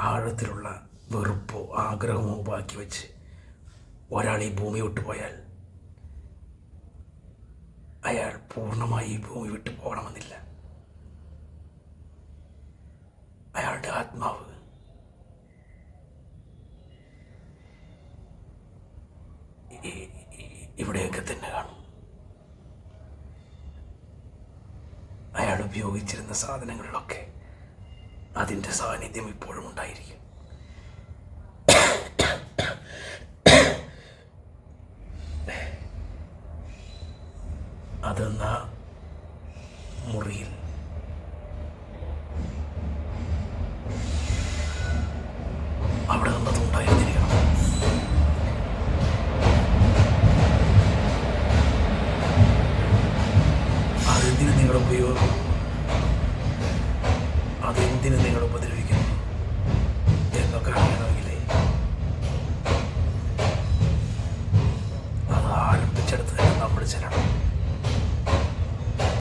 ആഴത്തിലുള്ള വെറുപ്പോ ആഗ്രഹമോ ബാക്കി വെച്ച് ഒരാൾ ഈ ഭൂമി വിട്ടുപോയാൽ അയാൾ പൂർണ്ണമായി ഈ ഭൂമി വിട്ടു പോകണമെന്നില്ല. അയാളുടെ ആത്മാവ് ഇവിടെയൊക്കെ തന്നെ കാണും. അയാൾ ഉപയോഗിച്ചിരുന്ന സാധനങ്ങളിലൊക്കെ അതിൻ്റെ സാന്നിധ്യം ഇപ്പോഴും ഉണ്ടായിരിക്കും.